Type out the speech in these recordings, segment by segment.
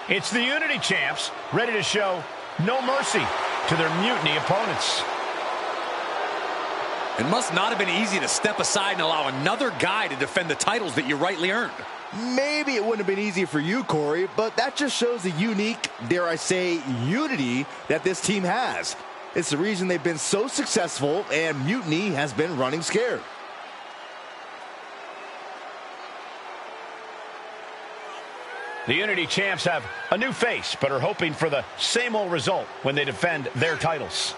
It's the Unity champs, ready to show no mercy to their mutiny opponents. It must not have been easy to step aside and allow another guy to defend the titles that you rightly earned. Maybe it wouldn't have been easy for you, Corey, but that just shows the unique, dare I say, unity that this team has. It's the reason they've been so successful, and Mutiny has been running scared. The Unity champs have a new face, but are hoping for the same old result when they defend their titles.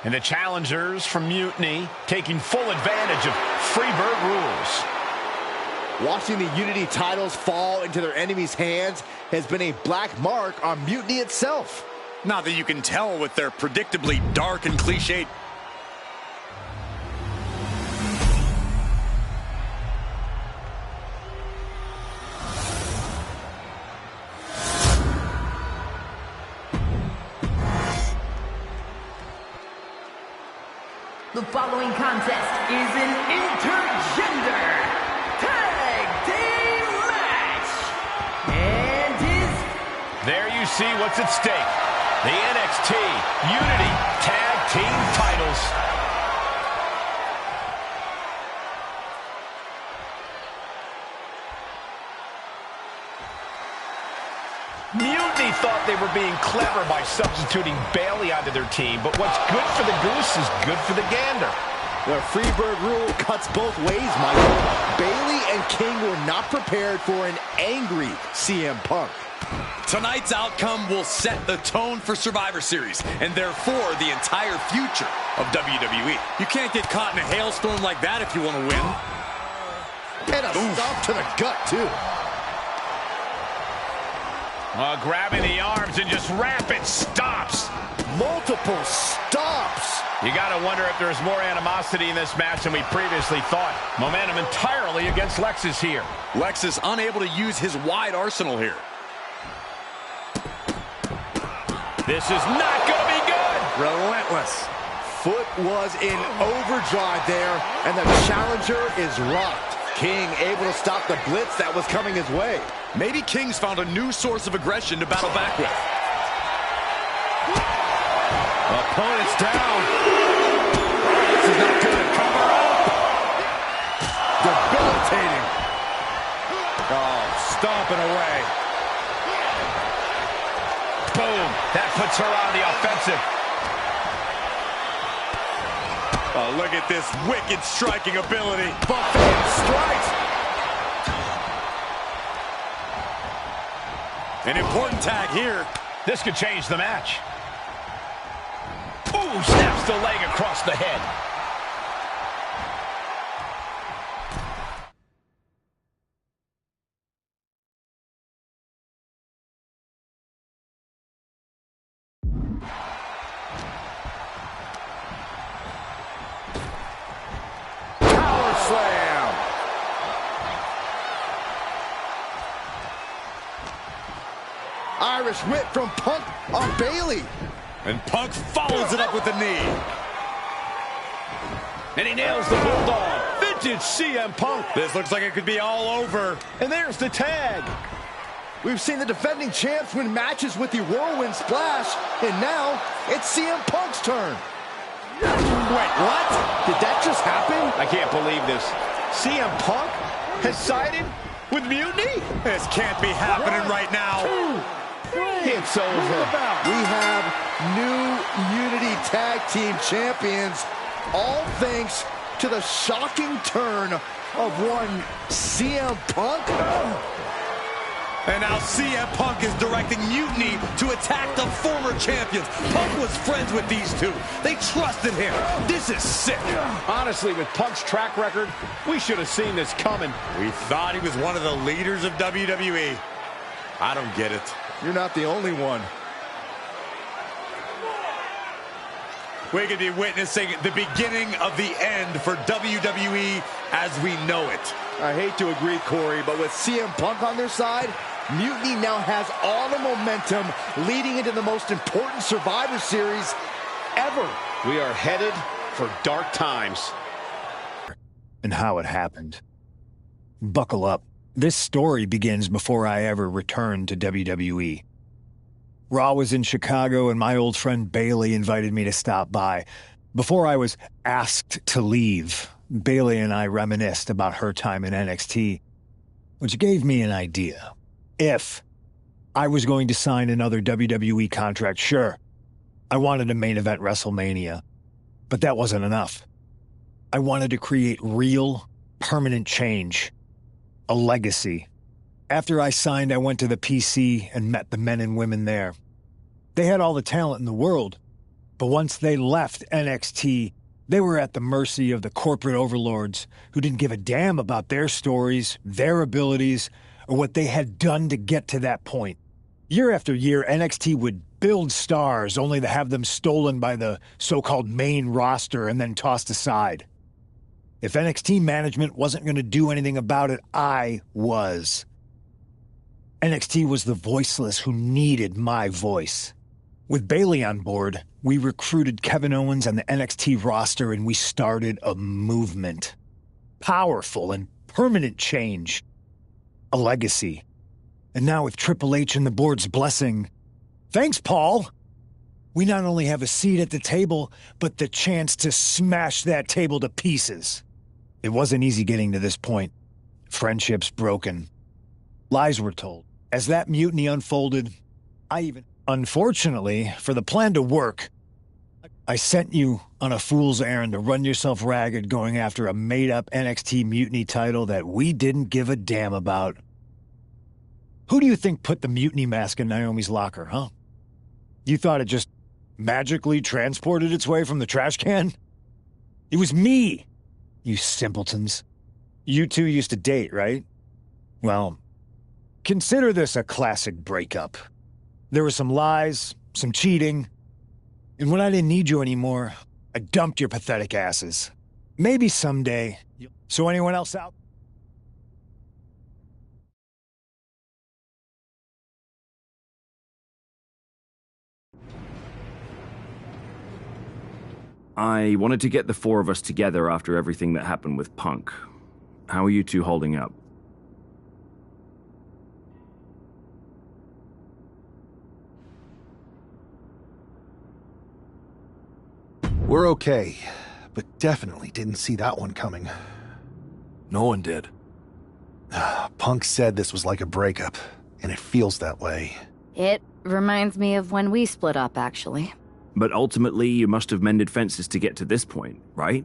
And the challengers from Mutiny taking full advantage of Freebird rules. Watching the Unity titles fall into their enemies' hands has been a black mark on Mutiny itself. Not that you can tell with their predictably dark and cliched. The following contest is an intergender tag team match. And there you see what's at stake. The NXT Unity Tag Team titles. Mutiny thought they were being clever by substituting Bayley onto their team, but what's good for the goose is good for the gander. The Freebird rule cuts both ways, Michael. Bayley and King were not prepared for an angry CM Punk. Tonight's outcome will set the tone for Survivor Series, and therefore the entire future of WWE. You can't get caught in a hailstorm like that if you want to win. And a stomp to the gut, too. Grabbing the arms and just rapid stops. Multiple stops. You got to wonder if there's more animosity in this match than we previously thought. Momentum entirely against Lexus here. Lexus unable to use his wide arsenal here. This is not going to be good. Relentless. Foot was in overdrive there, and the challenger is rocked. King able to stop the blitz that was coming his way. Maybe King's found a new source of aggression to battle back with. Opponent's down. This is not good. Cover up. Debilitating. Oh, stomping away. Boom. That puts her on the offensive. Oh, look at this wicked striking ability. Buffet strikes. An important tag here. This could change the match. Ooh, snaps the leg across the head. Power slam. Irish whip from Punk on Bayley. And Punk follows it up with the knee. And he nails the Bulldog. Vintage CM Punk. This looks like it could be all over. And there's the tag. We've seen the defending champs win matches with the Whirlwind Splash, and now it's CM Punk's turn. Wait, what? Did that just happen? I can't believe this. CM Punk has sided with Mutiny? This can't be happening right now. It's over. We have new Unity Tag Team Champions, all thanks to the shocking turn of one CM Punk. And now CM Punk is directing Mutiny to attack the former champions. Punk was friends with these two. They trusted him. This is sick. Honestly, with Punk's track record, we should have seen this coming. We thought he was one of the leaders of WWE. I don't get it. You're not the only one. We could be witnessing the beginning of the end for WWE as we know it. I hate to agree, Corey, but with CM Punk on their side, Mutiny now has all the momentum leading into the most important Survivor Series ever. We are headed for dark times. And how it happened. Buckle up. This story begins before I ever returned to WWE. Raw was in Chicago, and my old friend Bayley invited me to stop by. Before I was asked to leave, Bayley and I reminisced about her time in NXT, which gave me an idea. If I was going to sign another WWE contract, sure, I wanted a main event WrestleMania, but that wasn't enough. I wanted to create real, permanent change, a legacy. After I signed, I went to the PC and met the men and women there. They had all the talent in the world, but once they left NXT, they were at the mercy of the corporate overlords who didn't give a damn about their stories, their abilities, or what they had done to get to that point. Year after year, NXT would build stars only to have them stolen by the so-called main roster and then tossed aside. If NXT management wasn't going to do anything about it, I was. NXT was the voiceless who needed my voice. With Bayley on board, we recruited Kevin Owens and the NXT roster, and we started a movement. Powerful and permanent change. A legacy. And now with Triple H and the board's blessing, thanks, Paul! We not only have a seat at the table, but the chance to smash that table to pieces. It wasn't easy getting to this point. Friendships broken. Lies were told. As that mutiny unfolded, Unfortunately, for the plan to work, I sent you on a fool's errand to run yourself ragged going after a made-up NXT mutiny title that we didn't give a damn about. Who do you think put the mutiny mask in Naomi's locker, huh? You thought it just magically transported its way from the trash can? It was me, you simpletons. You two used to date, right? Well, consider this a classic breakup. There were some lies, some cheating, and when I didn't need you anymore, I dumped your pathetic asses. Maybe someday. So anyone else out? I wanted to get the four of us together after everything that happened with Punk. How are you two holding up? We're okay, but definitely didn't see that one coming. No one did. Punk said this was like a breakup, and it feels that way. It reminds me of when we split up, actually. But ultimately, you must have mended fences to get to this point, right?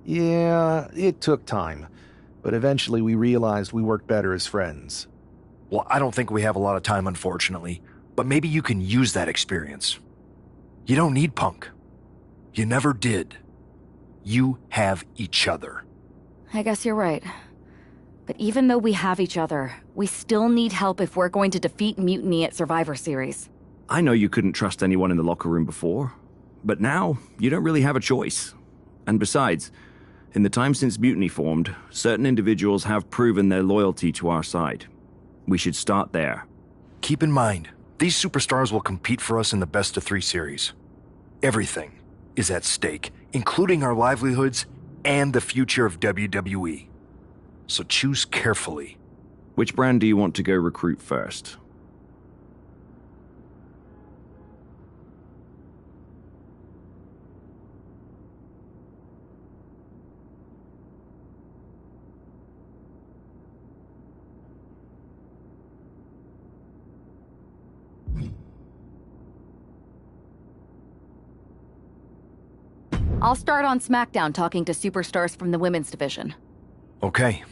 Yeah, it took time, but eventually we realized we worked better as friends. Well, I don't think we have a lot of time, unfortunately, but maybe you can use that experience. You don't need Punk. You never did. You have each other. I guess you're right. But even though we have each other, we still need help if we're going to defeat Mutiny at Survivor Series. I know you couldn't trust anyone in the locker room before, but now you don't really have a choice. And besides, in the time since Mutiny formed, certain individuals have proven their loyalty to our side. We should start there. Keep in mind, these superstars will compete for us in the best-of-3 series. Everything is at stake, including our livelihoods and the future of WWE. So choose carefully. Which brand do you want to go recruit first? I'll start on SmackDown talking to superstars from the women's division. Okay.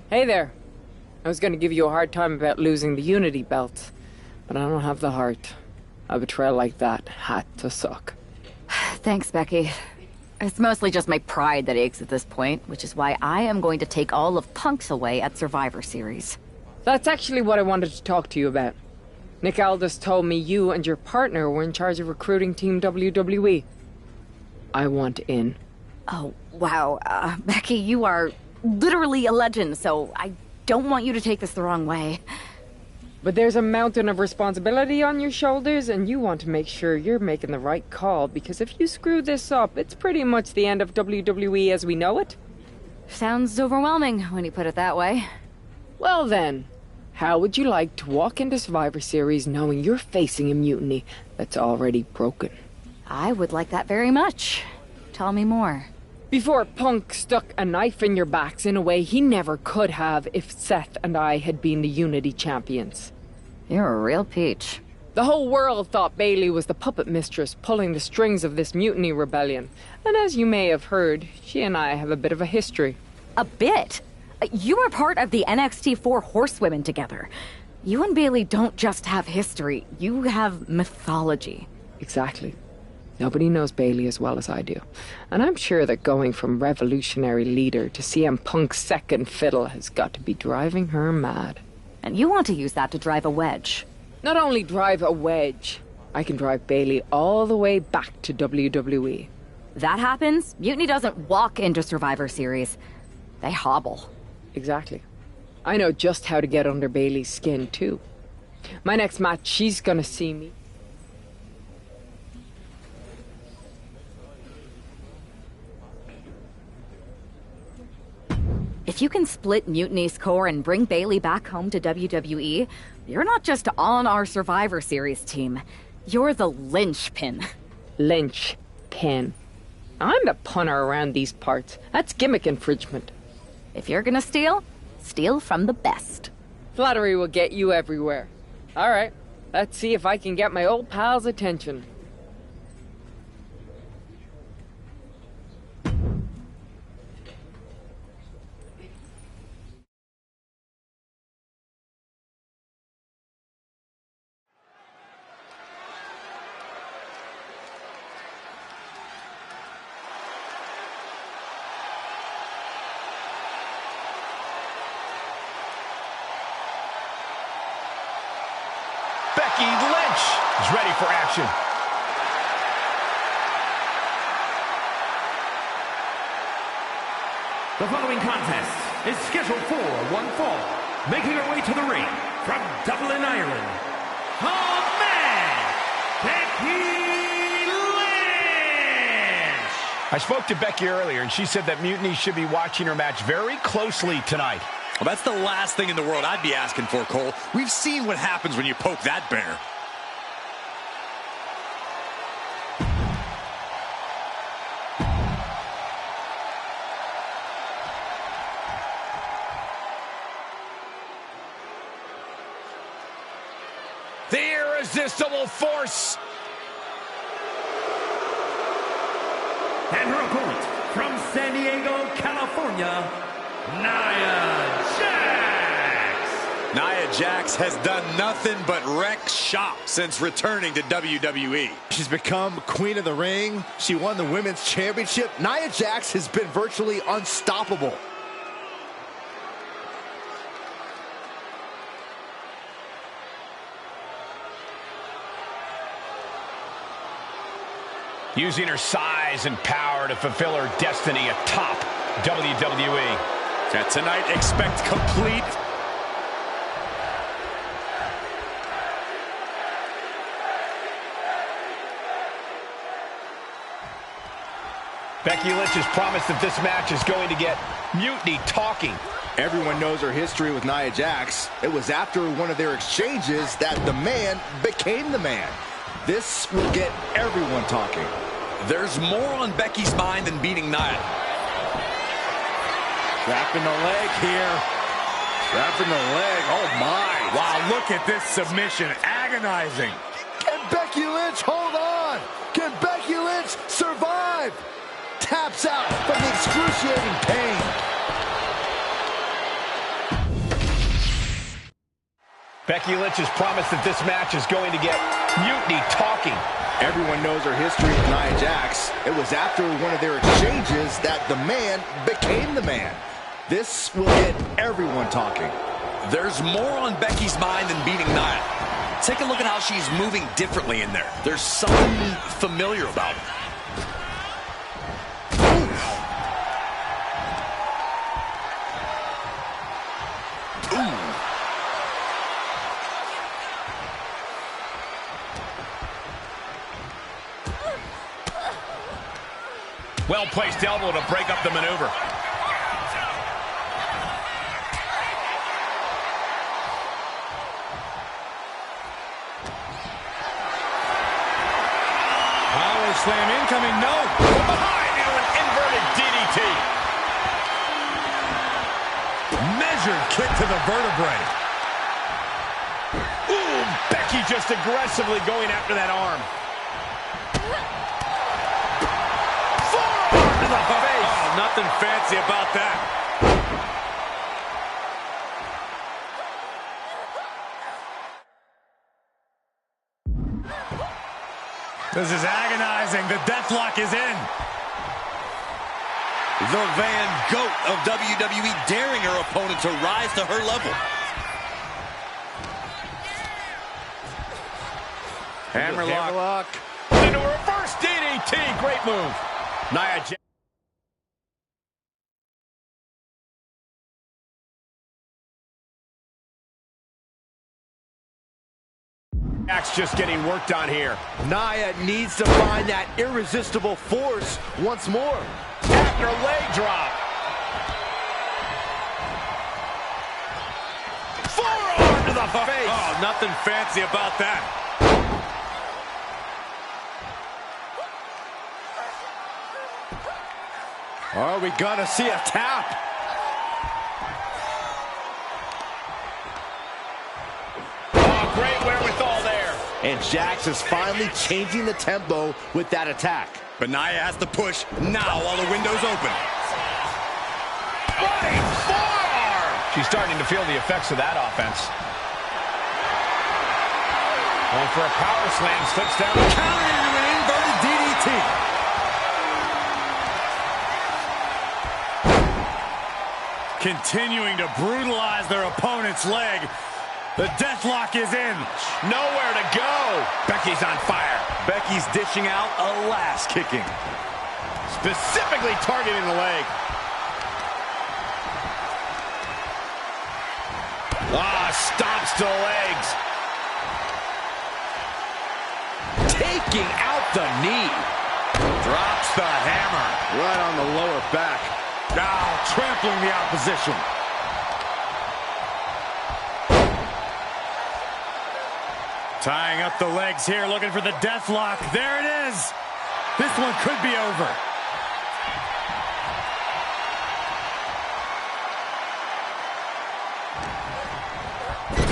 Hey there. I was gonna give you a hard time about losing the Unity belt, but I don't have the heart. A betrayal like that had to suck. Thanks, Becky. It's mostly just my pride that aches at this point, which is why I am going to take all of Punk's away at Survivor Series. That's actually what I wanted to talk to you about. Nick Aldis told me you and your partner were in charge of recruiting Team WWE. I want in. Oh, wow. Becky, you are literally a legend, so I don't want you to take this the wrong way. But there's a mountain of responsibility on your shoulders, and you want to make sure you're making the right call, because if you screw this up, it's pretty much the end of WWE as we know it. Sounds overwhelming when you put it that way. Well then, how would you like to walk into Survivor Series knowing you're facing a mutiny that's already broken? I would like that very much. Tell me more. Before Punk stuck a knife in your backs in a way he never could have if Seth and I had been the Unity champions. You're a real peach. The whole world thought Bailey was the puppet mistress pulling the strings of this mutiny rebellion. And as you may have heard, she and I have a bit of a history. A bit? You were part of the NXT 4 Horsewomen together. You and Bailey don't just have history, you have mythology. Exactly. Nobody knows Bailey as well as I do. And I'm sure that going from revolutionary leader to CM Punk's second fiddle has got to be driving her mad. And you want to use that to drive a wedge. Not only drive a wedge, I can drive Bailey all the way back to WWE. That happens, Mutiny doesn't walk into Survivor Series. They hobble. Exactly. I know just how to get under Bailey's skin, too. My next match, she's gonna see me. If you can split Mutiny's core and bring Bailey back home to WWE, you're not just on our Survivor Series team. You're the linchpin. Linchpin. I'm the punter around these parts. That's gimmick infringement. If you're gonna steal, steal from the best. Flattery will get you everywhere. All right, let's see if I can get my old pal's attention. Becky Lynch is ready for action. The following contest is scheduled for one fall. Making her way to the ring from Dublin, Ireland, the man, Becky Lynch! I spoke to Becky earlier, and she said that Mutiny should be watching her match very closely tonight. Well, that's the last thing in the world I'd be asking for, Cole. We've seen what happens when you poke that bear. The irresistible force. And her opponent from San Diego, California, Nia Jax. Nia Jax has done nothing but wreck shop since returning to WWE. She's become queen of the ring. She won the women's championship. Nia Jax has been virtually unstoppable. Using her size and power to fulfill her destiny atop WWE. And tonight, expect complete... Becky Lynch has promised that this match is going to get Mutiny talking. Everyone knows her history with Nia Jax. It was after one of their exchanges that the man became the man. This will get everyone talking. There's more on Becky's mind than beating Nia. Trapping the leg here. Trapping the leg. Oh, my. Wow, look at this submission. Agonizing. Can Becky Lynch hold on? Can Becky Lynch survive? Taps out from the excruciating pain. Becky Lynch has promised that this match is going to get Mutiny talking. Everyone knows her history with Nia Jax. It was after one of their exchanges that the man became the man. This will get everyone talking. There's more on Becky's mind than beating Nia. Take a look at how she's moving differently in there. There's something familiar about it. Well-placed elbow to break up the maneuver. Power slam incoming, no. From behind into an inverted DDT. Measured kick to the vertebrae. Ooh, Becky just aggressively going after that arm. To the face. Oh, nothing fancy about that. This is agonizing. The deathlock is in. The Van Goat of WWE daring her opponent to rise to her level. Hammerlock. Into a reverse DDT. Great move. Nia Jax. Jax just getting worked on here. Nia needs to find that irresistible force once more. After leg drop. Forearm to the face. Oh, nothing fancy about that. Are we gonna see a tap? Oh, great wherewithal there. And Jax is finally changing the tempo with that attack. But Nia has to push now while the window's open. Running forearm. She's starting to feel the effects of that offense. Going for a power slam, slips down. Counter into an inverted DDT. Continuing to brutalize their opponent's leg. The deathlock is in. Nowhere to go. Becky's on fire. Becky's dishing out a last kicking. Specifically targeting the leg. Stomps to the legs. Taking out the knee. Drops the hammer. Right on the lower back. Now trampling the opposition. Tying up the legs here, looking for the death lock. There it is. This one could be over.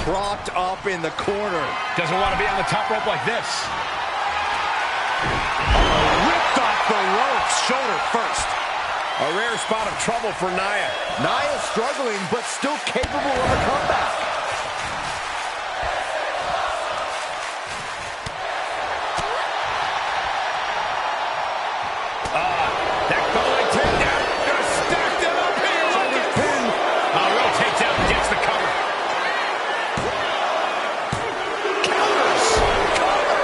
Propped up in the corner. Doesn't want to be on the top rope like this. Ripped off the ropes, shoulder first. A rare spot of trouble for Nia. Nia struggling, but still capable of a comeback. That going takedown. Gonna stack them up here. Chinese pin. Rotates out and gets the cover. Counters. Cover.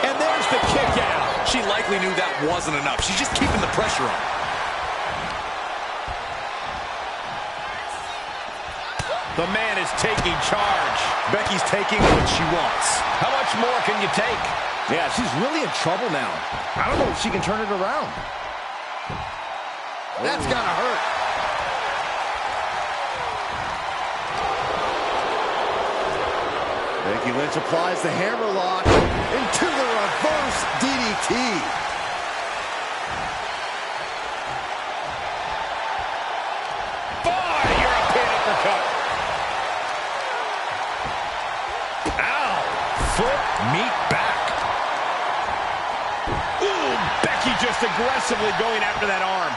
And there's the kick out. She likely knew that wasn't enough. She's just keeping the pressure on. The man is taking charge. Becky's taking what she wants. How much more can you take? Yeah, she's really in trouble now. I don't know if she can turn it around. That's gotta hurt. Becky Lynch applies the hammerlock into the reverse DDT. Boy, European uppercut. Ow! Foot meet back. Ooh, Becky just aggressively going after that arm.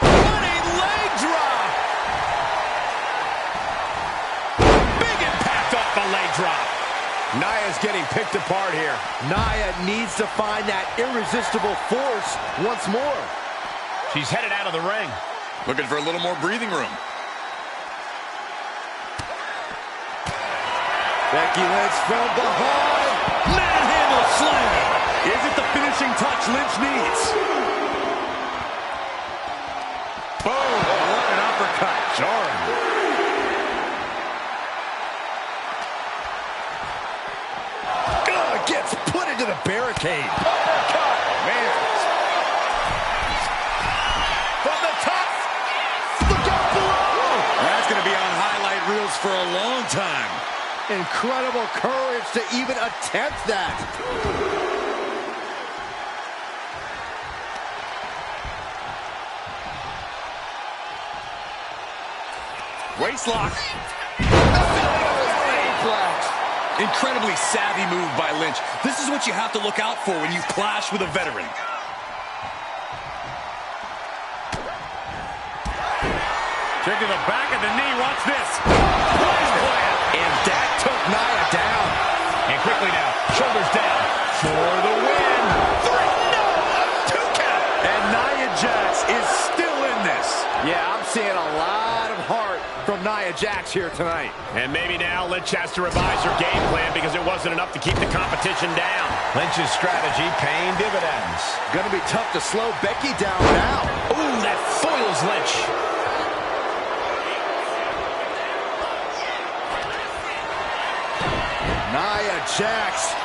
Running leg drop. Big impact off the leg drop. Nia's getting picked apart here. Nia needs to find that irresistible force once more. She's headed out of the ring. Looking for a little more breathing room. Becky Lynch from behind. Manhandle slam. Is it the finishing touch Lynch needs? Boom! What an uppercut. Jarring. Gets put into the barricade. Uppercut. Man. From the top. Look out below. That's going to be on highlight reels for a long time. Incredible courage to even attempt that. Waistlock. Incredibly savvy move by Lynch. This is what you have to look out for when you clash with a veteran. Kick to the back of the knee. Watch this. And that took Nia down. And quickly now, shoulders down for the win. 3, no, 2 count. And Nia Jax is still in this. Yeah, I'm seeing a lot of heart from Nia Jax here tonight. And maybe now Lynch has to revise her game plan because it wasn't enough to keep the competition down. Lynch's strategy paying dividends. Gonna be tough to slow Becky down now. Ooh, that foils Lynch. Nia Jax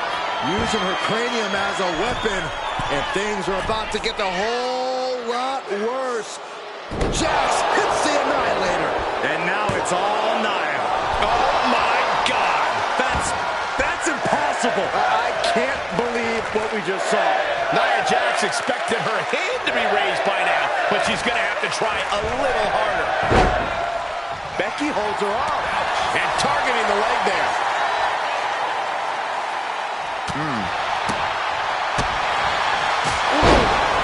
using her cranium as a weapon, and things are about to get a whole lot worse. Jax hits the Annihilator. And now it's all Nia. Oh, my God. That's impossible. I can't believe what we just saw. Nia Jax expected her hand to be raised by now, but she's going to have to try a little harder. Becky holds her off. And targeting the leg there. Ooh,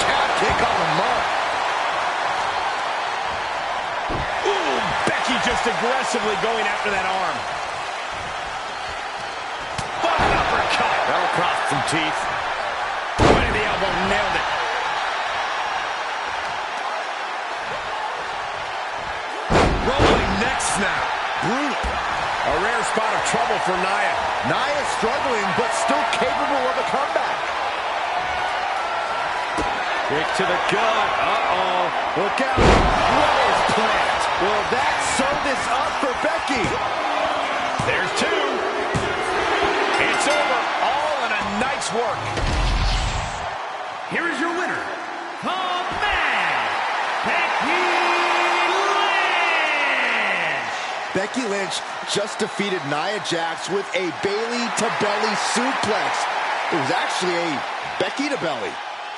calf kick on the mark. Ooh, Becky just aggressively going after that arm. What an uppercut. That'll cross some teeth. Right in the elbow, nailed it. Rolling neck snap. Brutal. A rare spot of trouble for Nia. Nia struggling, but still capable of a comeback. Kick to the gut. Uh-oh. Look out. Rose plant. Will that sew this up for Becky? There's 2. It's over. All in a night's work. Here is your winner, the man, Becky Lynch. Becky Lynch just defeated Nia Jax with a Bailey-to-belly suplex. It was actually a Becky-to-belly.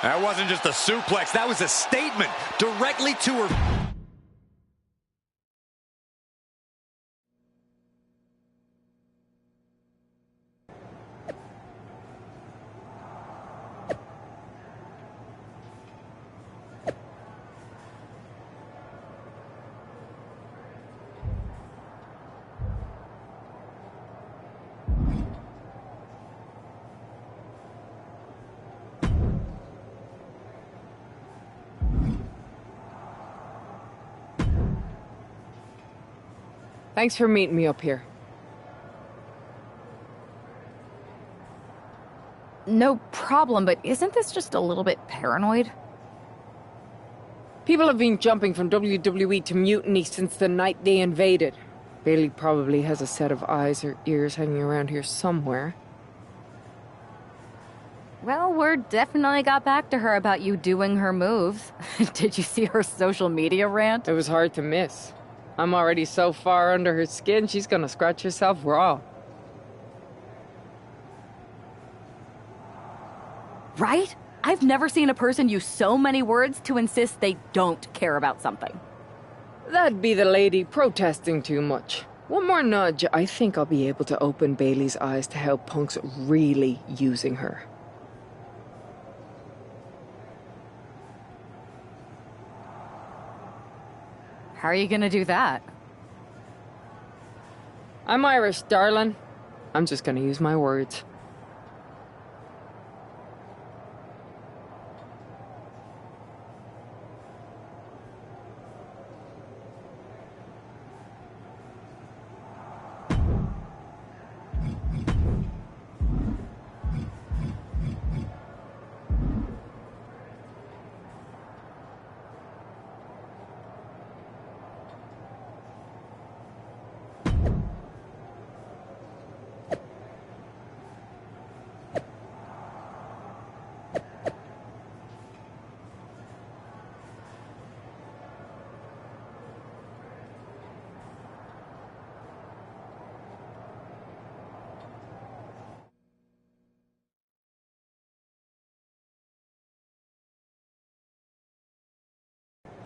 That wasn't just a suplex. That was a statement directly to her. Thanks for meeting me up here. No problem, but isn't this just a little bit paranoid? People have been jumping from WWE to Mutiny since the night they invaded. Bailey probably has a set of eyes or ears hanging around here somewhere. Well, word definitely got back to her about you doing her moves. Did you see her social media rant? It was hard to miss. I'm already so far under her skin, she's gonna scratch herself raw. Right? I've never seen a person use so many words to insist they don't care about something. That'd be the lady protesting too much. One more nudge, I think I'll be able to open Bailey's eyes to how Punk's really using her. How are you gonna do that? I'm Irish, darling. I'm just gonna use my words.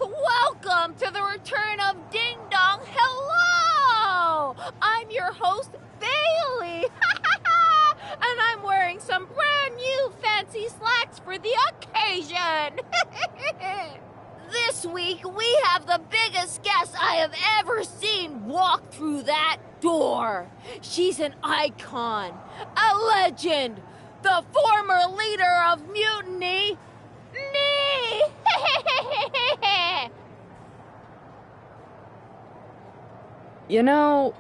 Welcome to the return of Ding Dong. Hello! I'm your host, Bailey. And I'm wearing some brand new fancy slacks for the occasion. This week, we have the biggest guest I have ever seen walk through that door. She's an icon, a legend, the former leader of Mutiny, me! You know,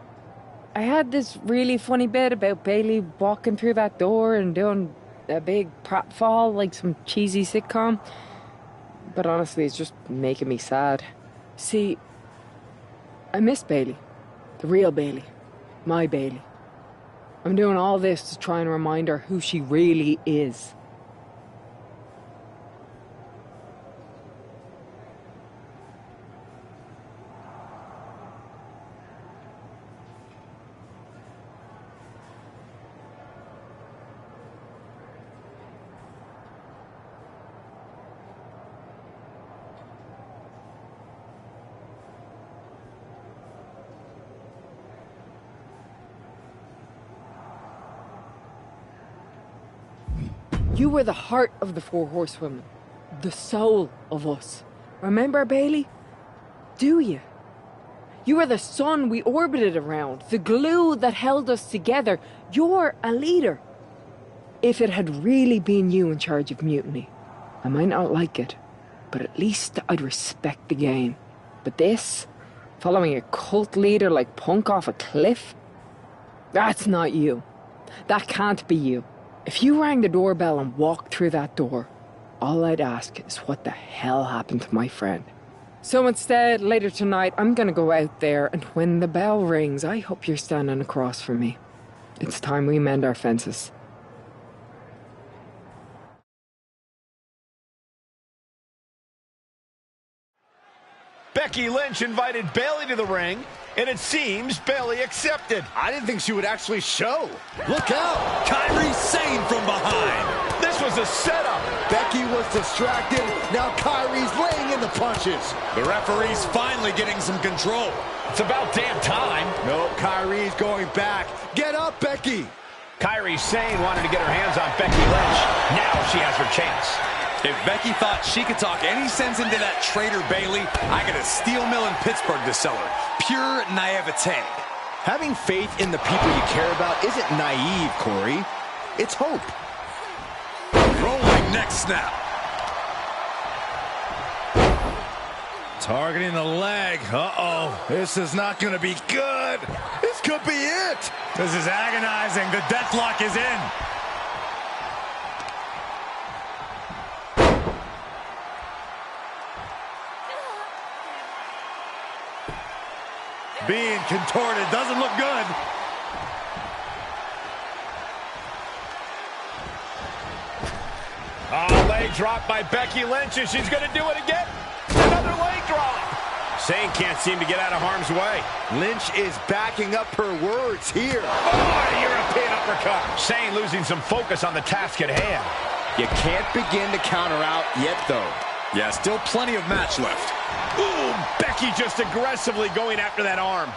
I had this really funny bit about Bailey walking through that door and doing a big pratfall like some cheesy sitcom. But honestly, it's just making me sad. See, I miss Bailey. The real Bailey. My Bailey. I'm doing all this to try and remind her who she really is. You were the heart of the Four Horsewomen. The soul of us. Remember, Bailey? Do you? You were the sun we orbited around. The glue that held us together. You're a leader. If it had really been you in charge of Mutiny, I might not like it, but at least I'd respect the game. But this, following a cult leader like Punk off a cliff? That's not you. That can't be you. If you rang the doorbell and walked through that door, all I'd ask is what the hell happened to my friend. So instead, later tonight, I'm gonna go out there, and when the bell rings, I hope you're standing across from me. It's time we mend our fences. Becky Lynch invited Bailey to the ring, and it seems Bailey accepted. I didn't think she would actually show. Look out! Kairi Sane from behind. This was a setup. Becky was distracted. Now Kairi's laying in the punches. The referee's finally getting some control. It's about damn time. No, Kairi's going back. Get up, Becky. Kairi Sane wanted to get her hands on Becky Lynch. Now she has her chance. If Becky thought she could talk any sense into that traitor Bailey, I got a steel mill in Pittsburgh to sell her. Pure naivete. Having faith in the people you care about isn't naive, Corey. It's hope. Rolling neck snap. Targeting the leg. Uh-oh. This is not going to be good. This could be it. This is agonizing. The deathlock is in. Being contorted doesn't look good. Oh, leg drop by Becky Lynch, and she's going to do it again. Another leg drop. Shane can't seem to get out of harm's way. Lynch is backing up her words here. Oh, European uppercut. Shane losing some focus on the task at hand. You can't begin to counter out yet, though. Yeah, still plenty of match left. Ooh, Becky just aggressively going after that arm.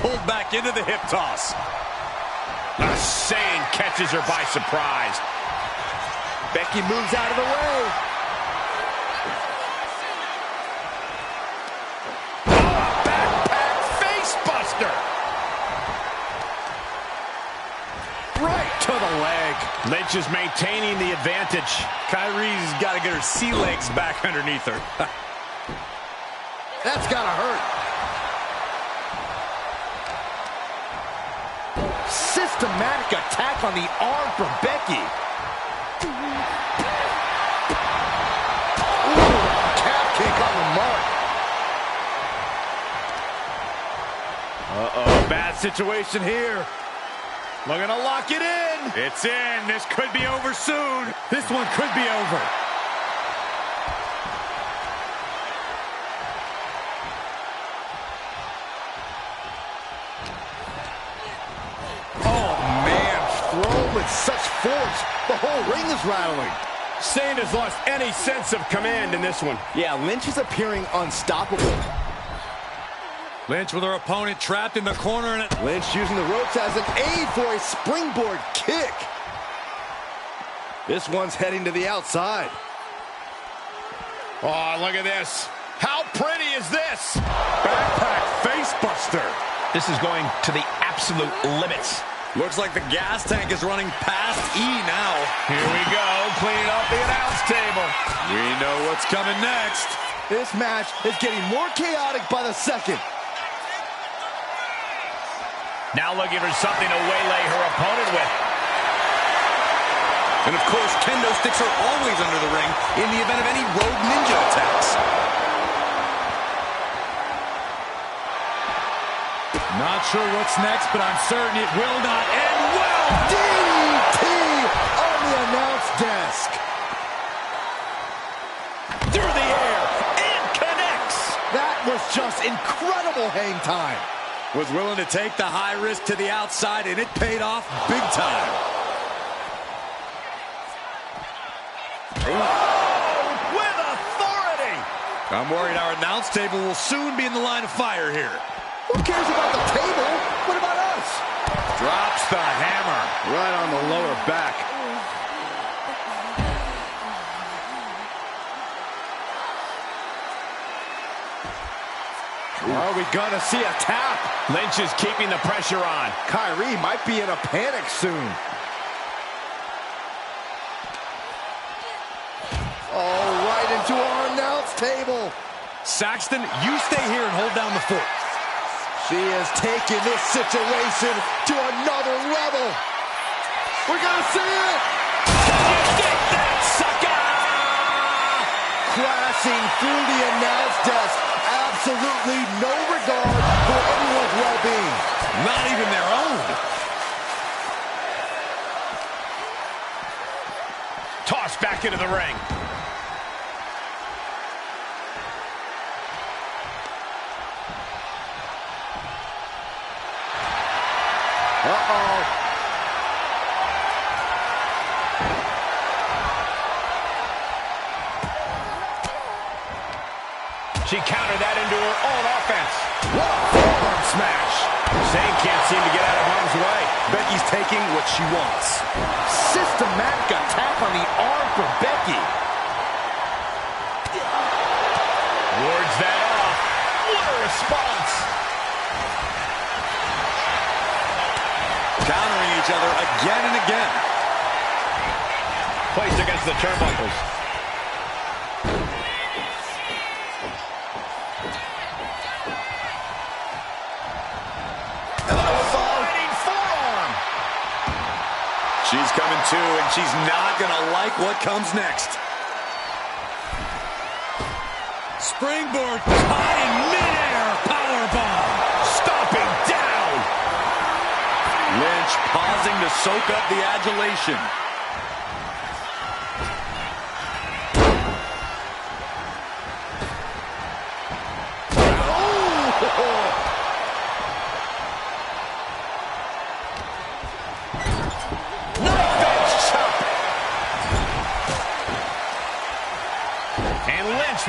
Pulled back into the hip toss. Shane catches her by surprise. Becky moves out of the way. Backpack face buster. Right to the leg. Lynch is maintaining the advantage. Kyrie's got to get her sea legs back underneath her. That's gotta hurt. Systematic attack on the arm from Becky. Ooh, calf kick on the mark. Uh-oh, bad situation here. Looking to lock it in. It's in. This could be over soon. This one could be over. Oh, man, thrown with such force. The whole ring is rattling. Shane has lost any sense of command in this one. Yeah, Lynch is appearing unstoppable. Lynch with her opponent trapped in the corner. And Lynch using the ropes as an aid for a springboard kick. This one's heading to the outside. Oh, look at this. How pretty is this? Backpack face buster. This is going to the absolute limits. looks like the gas tank is running past E now. Here we go, cleaning up the announce table. We know what's coming next. This match is getting more chaotic by the second. Now looking for something to waylay her opponent with. And of course, kendo sticks are always under the ring in the event of any rogue ninja attacks. Not sure what's next, but I'm certain it will not end well. DDT on the announce desk. Through the air, and connects. That was just incredible hang time. Was willing to take the high risk to the outside, and it paid off big time. Oh, with authority. I'm worried our announce table will soon be in the line of fire here. Who cares about the table? What about us? Drops the hammer right on the lower back. Are we gonna see a tap? Lynch is keeping the pressure on. Kyrie might be in a panic soon. Oh, right into our announce table. Saxton, you stay here and hold down the fort. She is taking this situation to another level. We're gonna see it. Get that, sucker! Crashing through the announce desk. Absolutely no regard for anyone's well-being. Not even their own. Tossed back into the ring. Uh-oh. She countered that into her own offense. What a forearm smash. Shane can't seem to get out of harm's way. Becky's taking what she wants. Systematic attack on the arm from Becky. Wards that off. What a response. Countering each other again and again. Placed against the turnbuckles. coming too, and she's not gonna like what comes next. Springboard caught in midair. Powerbomb. Stomping down. Lynch pausing to soak up the adulation.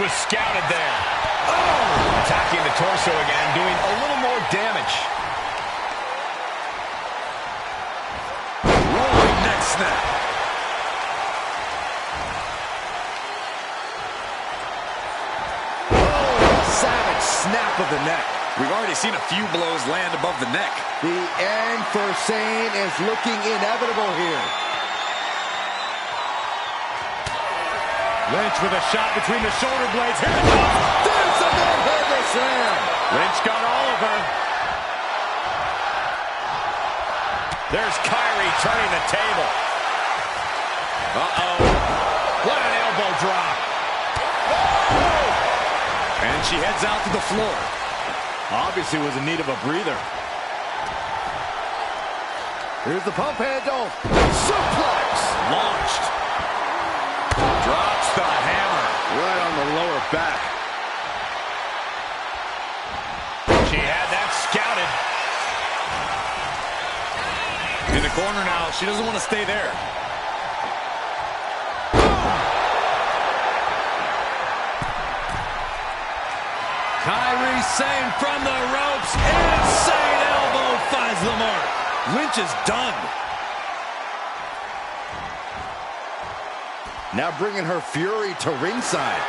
Was scouted there. Oh! Attacking the torso again, doing a little more damage. Rolling neck snap. Oh, savage snap of the neck. We've already seen a few blows land above the neck. The end for Sane is looking inevitable here. Lynch with a shot between the shoulder blades. Here it comes. There's a no-hitter slam. Lynch got all of her. There's Kyrie turning the table. Uh-oh. What an elbow drop. Oh! And she heads out to the floor. Obviously was in need of a breather. Here's the pump handle. Suplex. Launched. Drops the hammer. Right on the lower back. She had that scouted. In the corner now. She doesn't want to stay there. Kyrie Sane from the ropes. Insane elbow finds the mark. Lynch is done. Now bringing her fury to ringside.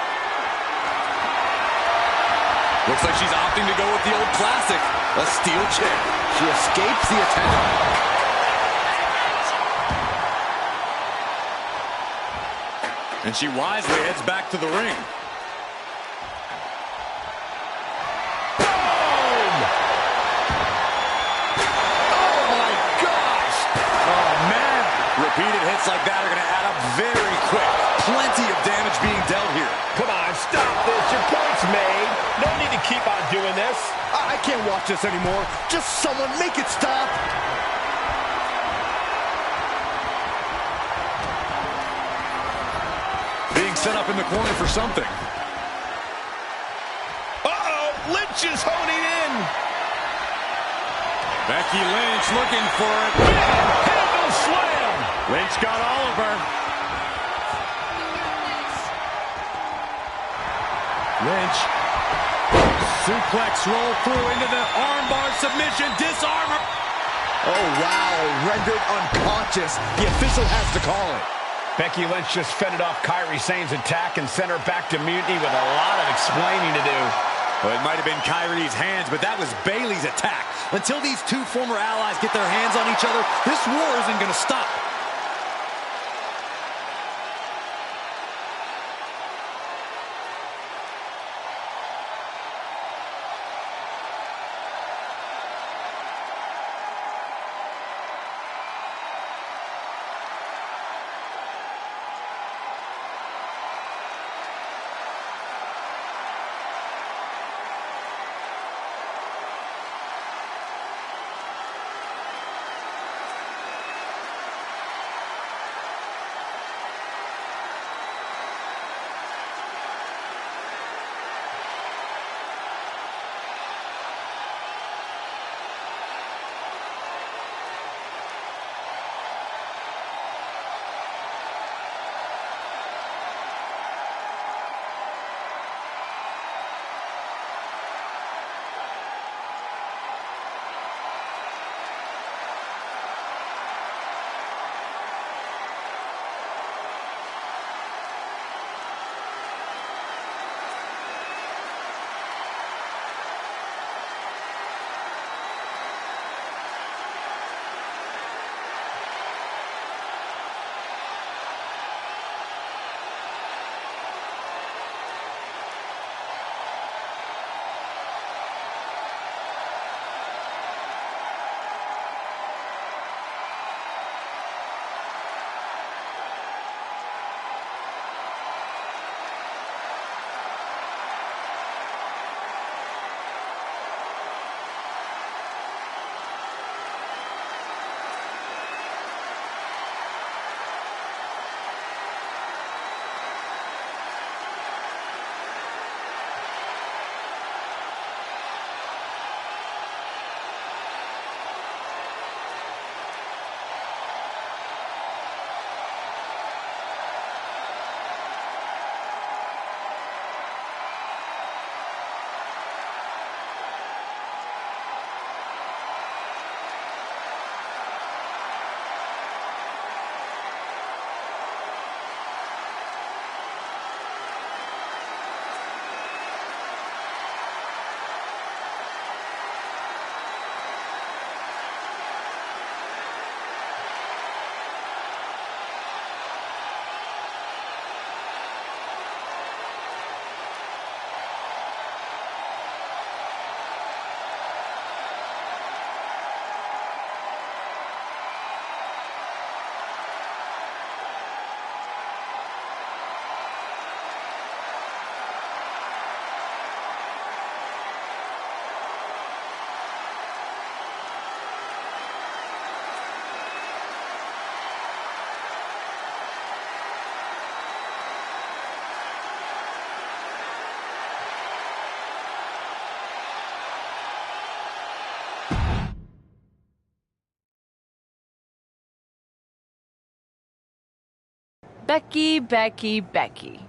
Looks like she's opting to go with the old classic, a steel chair. She escapes the attack. And she wisely heads back to the ring. Boom! Oh my gosh! Oh man! Repeated hits like that are going to add up very quick. Plenty of damage being dealt here. Come on, stop this. Your point's made. No need to keep on doing this. I can't watch this anymore. Just someone make it stop. Being set up in the corner for something. Uh-oh, Lynch is honing in. Becky Lynch looking for it. Handle slam. Lynch got all of her. Lynch. Suplex roll through into the armbar submission. Disarm her. Oh, wow. Rendered unconscious. The official has to call it. Becky Lynch just fended off Kyrie Sane's attack and sent her back to mutiny with a lot of explaining to do. Well, it might have been Kyrie's hands, but that was Bayley's attack. Until these two former allies get their hands on each other, this war isn't going to stop. Becky, Becky, Becky.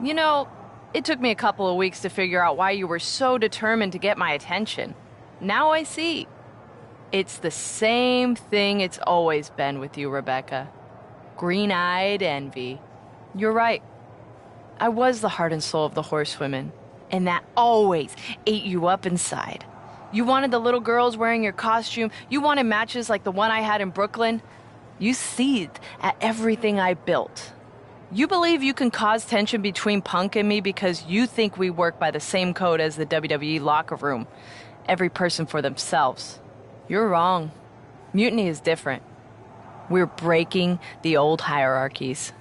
You know, it took me a couple of weeks to figure out why you were so determined to get my attention. Now I see. It's the same thing it's always been with you, Rebecca. Green-eyed envy. You're right. I was the heart and soul of the Horsewomen, and that always ate you up inside. You wanted the little girls wearing your costume. You wanted matches like the one I had in Brooklyn. You seethed at everything I built. You believe you can cause tension between Punk and me because you think we work by the same code as the WWE locker room. Every person for themselves. You're wrong. Mutiny is different. We're breaking the old hierarchies.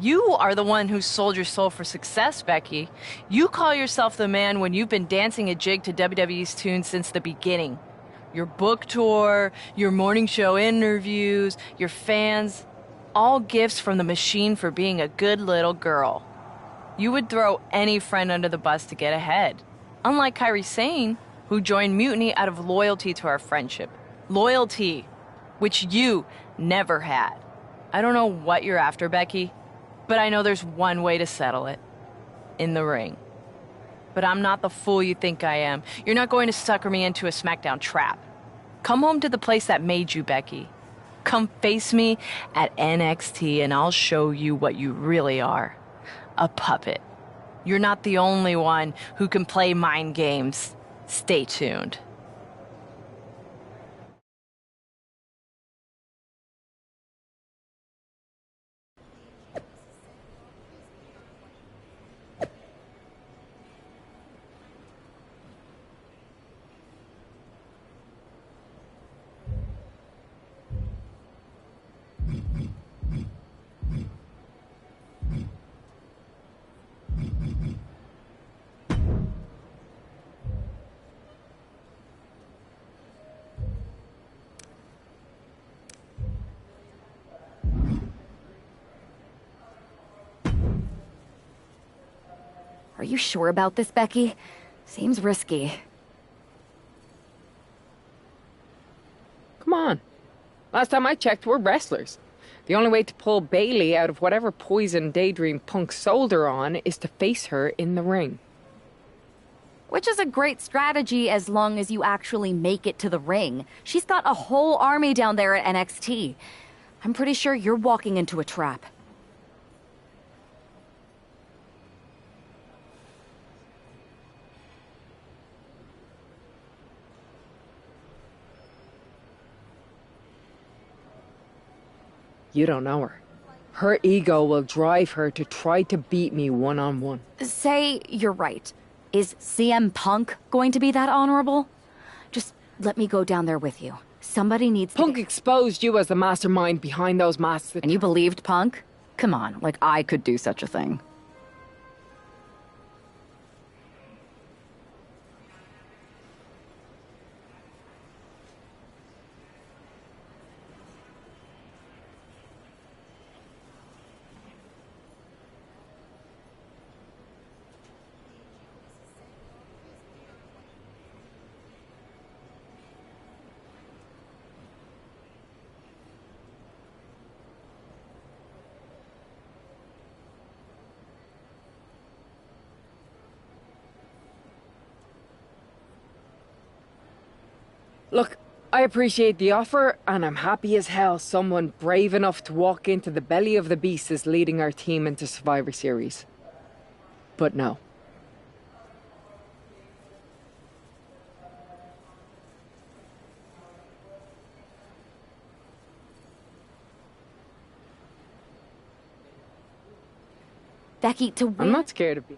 You are the one who sold your soul for success, Becky. You call yourself the man when you've been dancing a jig to WWE's tune since the beginning. Your book tour, your morning show interviews, your fans, all gifts from the machine for being a good little girl. You would throw any friend under the bus to get ahead. Unlike Kairi Sane, who joined Mutiny out of loyalty to our friendship. Loyalty, which you never had. I don't know what you're after, Becky, but I know there's one way to settle it. In the ring. But I'm not the fool you think I am. You're not going to sucker me into a SmackDown trap. Come home to the place that made you, Becky. Come face me at NXT and I'll show you what you really are. A puppet. You're not the only one who can play mind games. Stay tuned. Are you sure about this, Becky? Seems risky. Come on. Last time I checked, we're wrestlers. The only way to pull Bailey out of whatever poison daydream Punk sold her on is to face her in the ring. Which is a great strategy as long as you actually make it to the ring. She's got a whole army down there at NXT. I'm pretty sure you're walking into a trap. You don't know her. Her ego will drive her to try to beat me one-on-one. Say you're right. Is CM Punk going to be that honorable? Just let me go down there with you. Somebody needs to... Punk exposed you as the mastermind behind those masks. And you believed Punk? Come on, like I could do such a thing. Look, I appreciate the offer, and I'm happy as hell someone brave enough to walk into the belly of the beast is leading our team into Survivor Series. But no. Becky, to win... I'm not scared of you.